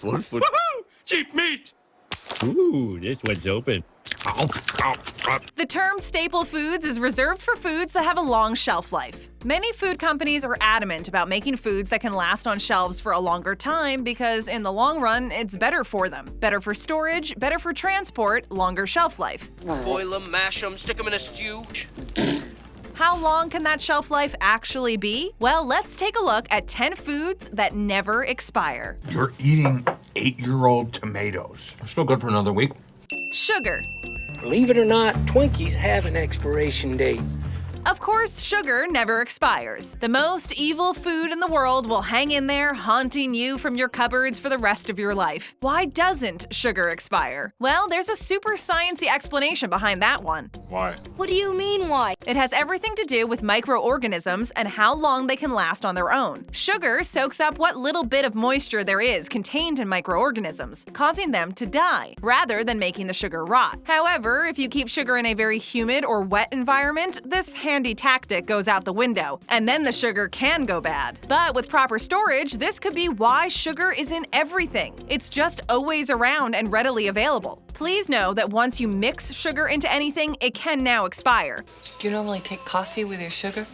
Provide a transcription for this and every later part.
Foot. Woohoo! Cheap meat! Ooh, this one's open. The term staple foods is reserved for foods that have a long shelf life. Many food companies are adamant about making foods that can last on shelves for a longer time because in the long run, it's better for them. Better for storage, better for transport, longer shelf life. Boil them, mash them, stick them in a stew. How long can that shelf life actually be? Well, let's take a look at 10 foods that never expire. You're eating 8-year-old tomatoes. They're still good for another week. Sugar. Believe it or not, Twinkies have an expiration date. Of course, sugar never expires. The most evil food in the world will hang in there, haunting you from your cupboards for the rest of your life. Why doesn't sugar expire? Well, there's a super sciencey explanation behind that one. Why? What do you mean, why? It has everything to do with microorganisms and how long they can last on their own. Sugar soaks up what little bit of moisture there is contained in microorganisms, causing them to die, rather than making the sugar rot. However, if you keep sugar in a very humid or wet environment, this handy tactic goes out the window, and then the sugar can go bad. But with proper storage, this could be why sugar is in everything. It's just always around and readily available. Please know that once you mix sugar into anything, it can now expire. Do you normally take coffee with your sugar?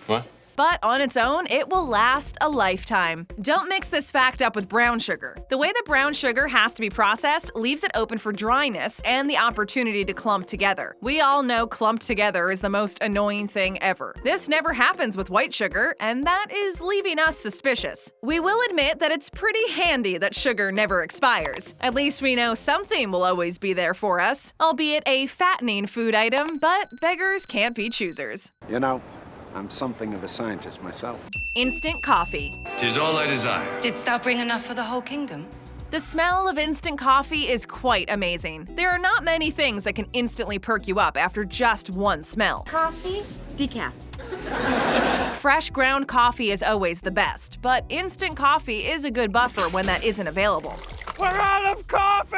What? But on its own, it will last a lifetime. Don't mix this fact up with brown sugar. The way that brown sugar has to be processed leaves it open for dryness and the opportunity to clump together. We all know clumped together is the most annoying thing ever. This never happens with white sugar, and that is leaving us suspicious. We will admit that it's pretty handy that sugar never expires. At least we know something will always be there for us, albeit a fattening food item, but beggars can't be choosers. You know, I'm something of a scientist myself. Instant coffee. 'Tis all I desire. Didst thou bring enough for the whole kingdom? The smell of instant coffee is quite amazing. There are not many things that can instantly perk you up after just one smell. Coffee? Decaf. Fresh ground coffee is always the best, but instant coffee is a good buffer when that isn't available. We're out of coffee!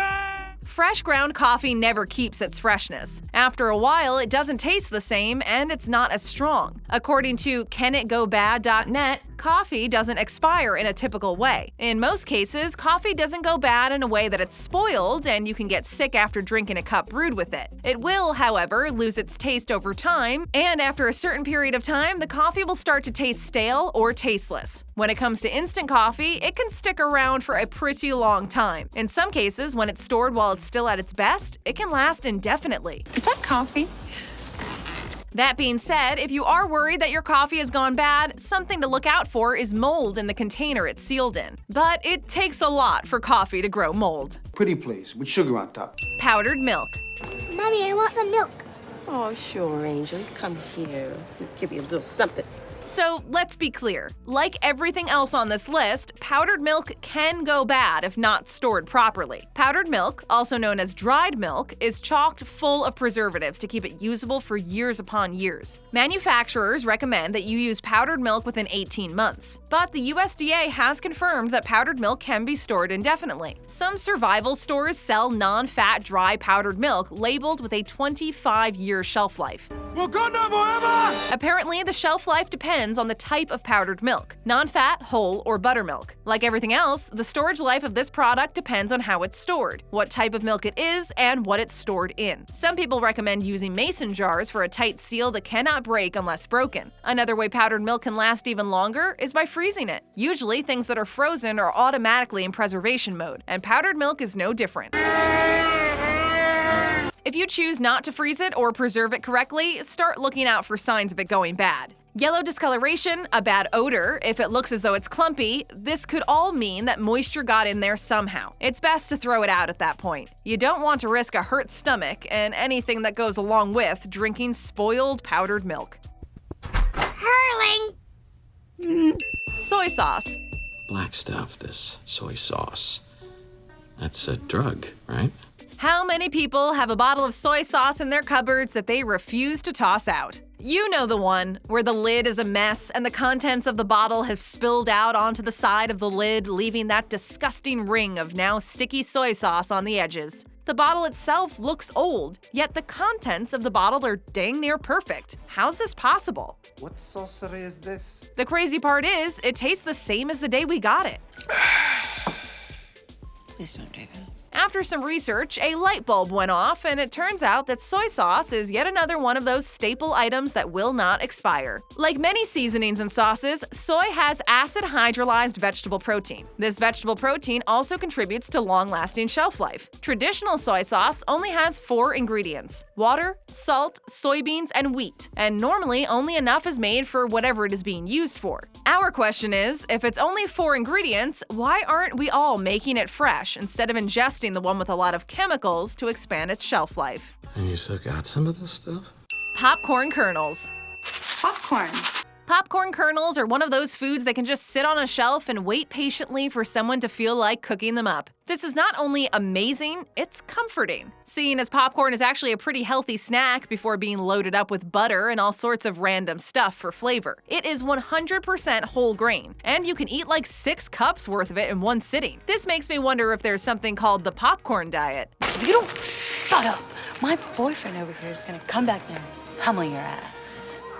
Fresh ground coffee never keeps its freshness. After a while, it doesn't taste the same and it's not as strong. According to canitgobad.net, coffee doesn't expire in a typical way. In most cases, coffee doesn't go bad in a way that it's spoiled and you can get sick after drinking a cup brewed with it. It will, however, lose its taste over time, and after a certain period of time, the coffee will start to taste stale or tasteless. When it comes to instant coffee, it can stick around for a pretty long time. In some cases, when it's stored while it's still at its best, it can last indefinitely. Is that coffee? That being said, if you are worried that your coffee has gone bad, something to look out for is mold in the container it's sealed in. But it takes a lot for coffee to grow mold. Pretty please, with sugar on top. Powdered milk. Mommy, I want some milk. Oh, sure, Angel. Come here. I'll give you a little something. So let's be clear. Like everything else on this list, powdered milk can go bad if not stored properly. Powdered milk, also known as dried milk, is chocked full of preservatives to keep it usable for years upon years. Manufacturers recommend that you use powdered milk within 18 months. But the USDA has confirmed that powdered milk can be stored indefinitely. Some survival stores sell non-fat dry powdered milk labeled with a 25-year shelf life. Wakanda forever! Apparently, the shelf life depends on the type of powdered milk, non-fat, whole, or buttermilk. Like everything else, the storage life of this product depends on how it's stored, what type of milk it is, and what it's stored in. Some people recommend using mason jars for a tight seal that cannot break unless broken. Another way powdered milk can last even longer is by freezing it. Usually, things that are frozen are automatically in preservation mode, and powdered milk is no different. If you choose not to freeze it or preserve it correctly, start looking out for signs of it going bad. Yellow discoloration, a bad odor, if it looks as though it's clumpy, this could all mean that moisture got in there somehow. It's best to throw it out at that point. You don't want to risk a hurt stomach and anything that goes along with drinking spoiled powdered milk. Hurling! Soy sauce. Black stuff, this soy sauce. That's a drug, right? How many people have a bottle of soy sauce in their cupboards that they refuse to toss out? You know the one, where the lid is a mess and the contents of the bottle have spilled out onto the side of the lid, leaving that disgusting ring of now sticky soy sauce on the edges. The bottle itself looks old, yet the contents of the bottle are dang near perfect. How's this possible? What sorcery is this? The crazy part is, it tastes the same as the day we got it. Please don't do that. After some research, a light bulb went off, and it turns out that soy sauce is yet another one of those staple items that will not expire. Like many seasonings and sauces, soy has acid hydrolyzed vegetable protein. This vegetable protein also contributes to long-lasting shelf life. Traditional soy sauce only has 4 ingredients: water, salt, soybeans, and wheat, and normally only enough is made for whatever it is being used for. Our question is, if it's only 4 ingredients, why aren't we all making it fresh instead of ingesting the one with a lot of chemicals to expand its shelf life? And you still got some of this stuff? Popcorn kernels. Popcorn. Popcorn kernels are one of those foods that can just sit on a shelf and wait patiently for someone to feel like cooking them up. This is not only amazing, it's comforting. Seeing as popcorn is actually a pretty healthy snack before being loaded up with butter and all sorts of random stuff for flavor. It is 100% whole grain, and you can eat like 6 cups worth of it in one sitting. This makes me wonder if there's something called the popcorn diet. You don't shut up. My boyfriend over here is gonna come back there and pummel your ass.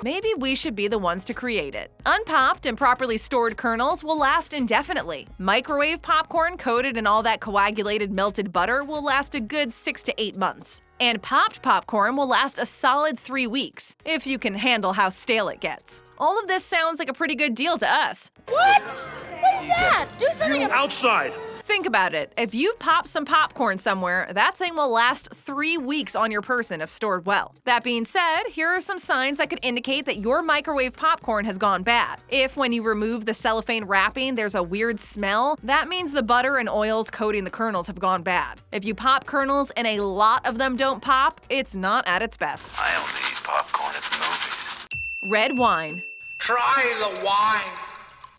Maybe we should be the ones to create it. Unpopped and properly stored kernels will last indefinitely. Microwave popcorn coated in all that coagulated melted butter will last a good 6 to 8 months. And popped popcorn will last a solid 3 weeks, if you can handle how stale it gets. All of this sounds like a pretty good deal to us. What? What is that? Do something about Outside! Think about it. If you pop some popcorn somewhere, that thing will last 3 weeks on your person if stored well. That being said, here are some signs that could indicate that your microwave popcorn has gone bad. If when you remove the cellophane wrapping there's a weird smell, that means the butter and oils coating the kernels have gone bad. If you pop kernels and a lot of them don't pop, it's not at its best. I only eat popcorn at the movies. Red wine. Try the wine.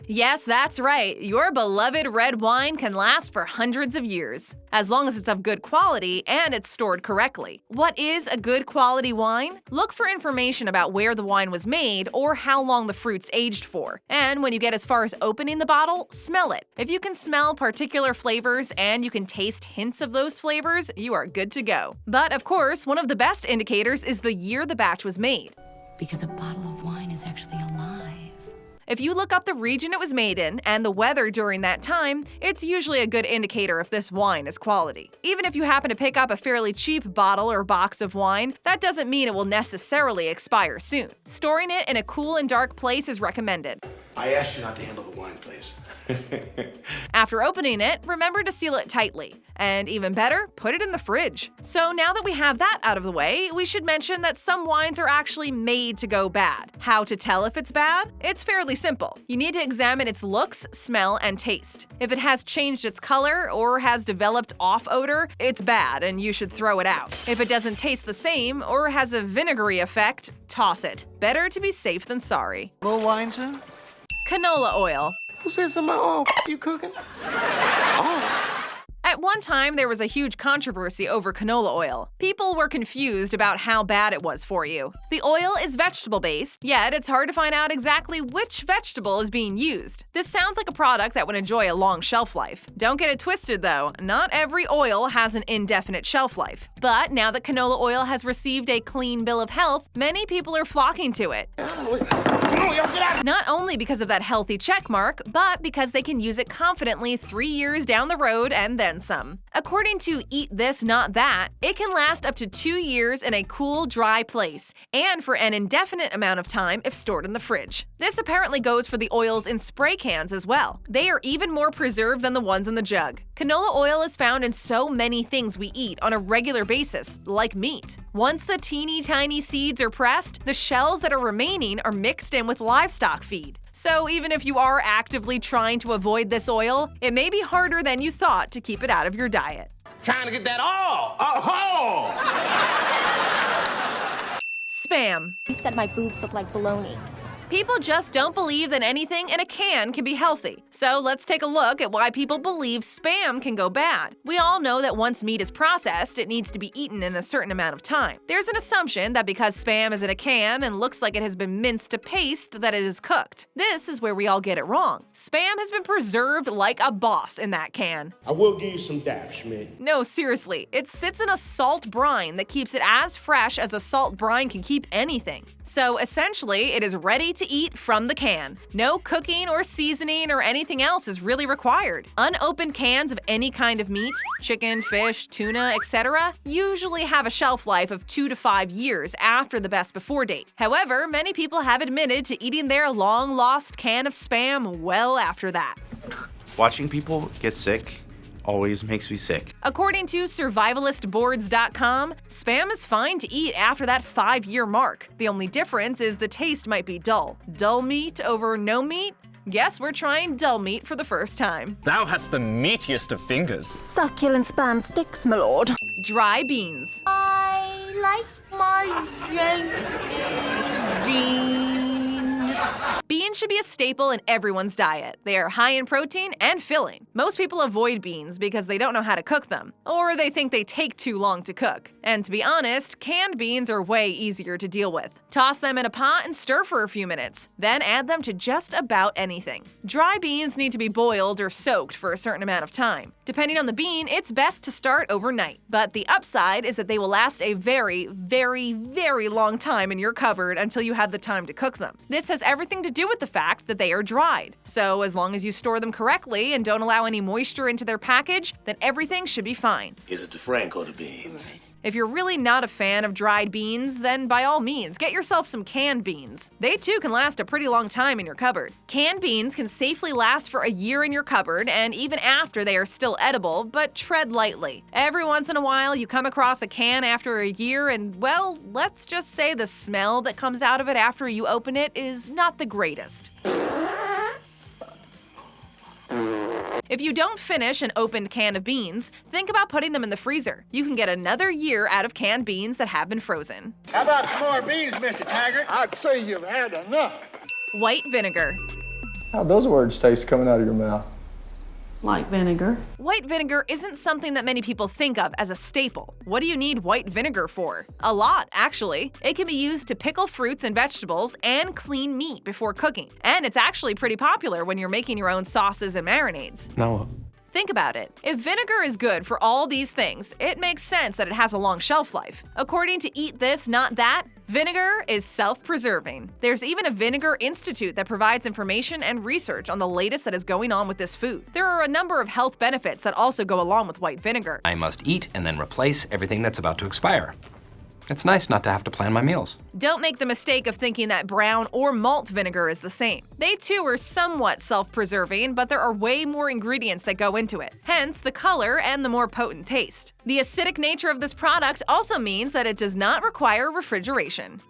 Yes, that's right. Your beloved red wine can last for hundreds of years, as long as it's of good quality and it's stored correctly. What is a good quality wine? Look for information about where the wine was made or how long the fruit's aged for. And when you get as far as opening the bottle, smell it. If you can smell particular flavors and you can taste hints of those flavors, you are good to go. But of course, one of the best indicators is the year the batch was made. Because a bottle of wine is actually alive. If you look up the region it was made in and the weather during that time, it's usually a good indicator if this wine is quality. Even if you happen to pick up a fairly cheap bottle or box of wine, that doesn't mean it will necessarily expire soon. Storing it in a cool and dark place is recommended. I asked you not to handle the wine, please. After opening it, remember to seal it tightly. And even better, put it in the fridge. So now that we have that out of the way, we should mention that some wines are actually made to go bad. How to tell if it's bad? It's fairly simple. You need to examine its looks, smell, and taste. If it has changed its color or has developed off odor, it's bad and you should throw it out. If it doesn't taste the same or has a vinegary effect, toss it. Better to be safe than sorry. More wine, sir? Canola oil. Who said something about, you cooking? At one time, there was a huge controversy over canola oil. People were confused about how bad it was for you. The oil is vegetable-based, yet it's hard to find out exactly which vegetable is being used. This sounds like a product that would enjoy a long shelf life. Don't get it twisted though, not every oil has an indefinite shelf life. But now that canola oil has received a clean bill of health, many people are flocking to it. Not only because of that healthy check mark, but because they can use it confidently 3 years down the road and then some. According to Eat This Not That, it can last up to 2 years in a cool, dry place, and for an indefinite amount of time if stored in the fridge. This apparently goes for the oils in spray cans as well. They are even more preserved than the ones in the jug. Canola oil is found in so many things we eat on a regular basis, like meat. Once the teeny tiny seeds are pressed, the shells that are remaining are mixed in with livestock feed. So even if you are actively trying to avoid this oil, it may be harder than you thought to keep it out of your diet. Trying to get that all! Oh! Spam. You said my boobs look like bologna. People just don't believe that anything in a can can be healthy. So let's take a look at why people believe Spam can go bad. We all know that once meat is processed, it needs to be eaten in a certain amount of time. There's an assumption that because Spam is in a can and looks like it has been minced to paste, that it is cooked. This is where we all get it wrong. Spam has been preserved like a boss in that can. I will give you some dap, Schmidt. No, seriously, it sits in a salt brine that keeps it as fresh as a salt brine can keep anything. So essentially, it is ready to eat from the can. No cooking or seasoning or anything else is really required. Unopened cans of any kind of meat, chicken, fish, tuna, etc., usually have a shelf life of 2 to 5 years after the best before date. However, many people have admitted to eating their long-lost can of Spam well after that. Watching people get sick always makes me sick. According to survivalistboards.com, Spam is fine to eat after that 5-year mark. The only difference is the taste might be dull. Dull meat over no meat? Guess we're trying dull meat for the first time. Thou hast the meatiest of fingers. Succulent spam sticks, my lord. Dry beans. I like my beans. Beans should be a staple in everyone's diet. They are high in protein and filling. Most people avoid beans because they don't know how to cook them, or they think they take too long to cook. And to be honest, canned beans are way easier to deal with. Toss them in a pot and stir for a few minutes, then add them to just about anything. Dry beans need to be boiled or soaked for a certain amount of time. Depending on the bean, it's best to start overnight. But the upside is that they will last a very, very, very long time in your cupboard until you have the time to cook them. This has everything to do with the fact that they are dried. So as long as you store them correctly and don't allow any moisture into their package, then everything should be fine. Is it the Franco the beans? If you're really not a fan of dried beans, then by all means, get yourself some canned beans. They too can last a pretty long time in your cupboard. Canned beans can safely last for a year in your cupboard and even after they are still edible, but tread lightly. Every once in a while, you come across a can after a year and, well, let's just say the smell that comes out of it after you open it is not the greatest. If you don't finish an opened can of beans, think about putting them in the freezer. You can get another year out of canned beans that have been frozen. How about some more beans, Mr. Taggart? I'd say you've had enough. White vinegar. How'd those words taste coming out of your mouth? Like vinegar. White vinegar isn't something that many people think of as a staple. What do you need white vinegar for? A lot, actually. It can be used to pickle fruits and vegetables and clean meat before cooking. And it's actually pretty popular when you're making your own sauces and marinades. Now, Think about it. If vinegar is good for all these things, it makes sense that it has a long shelf life. According to Eat This, Not That, vinegar is self-preserving. There's even a Vinegar Institute that provides information and research on the latest that is going on with this food. There are a number of health benefits that also go along with white vinegar. I must eat and then replace everything that's about to expire. It's nice not to have to plan my meals. Don't make the mistake of thinking that brown or malt vinegar is the same. They too are somewhat self-preserving, but there are way more ingredients that go into it, hence the color and the more potent taste. The acidic nature of this product also means that it does not require refrigeration.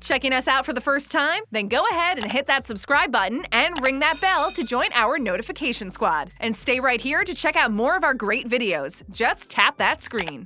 Checking us out for the first time? Then go ahead and hit that subscribe button and ring that bell to join our notification squad. And stay right here to check out more of our great videos. Just tap that screen.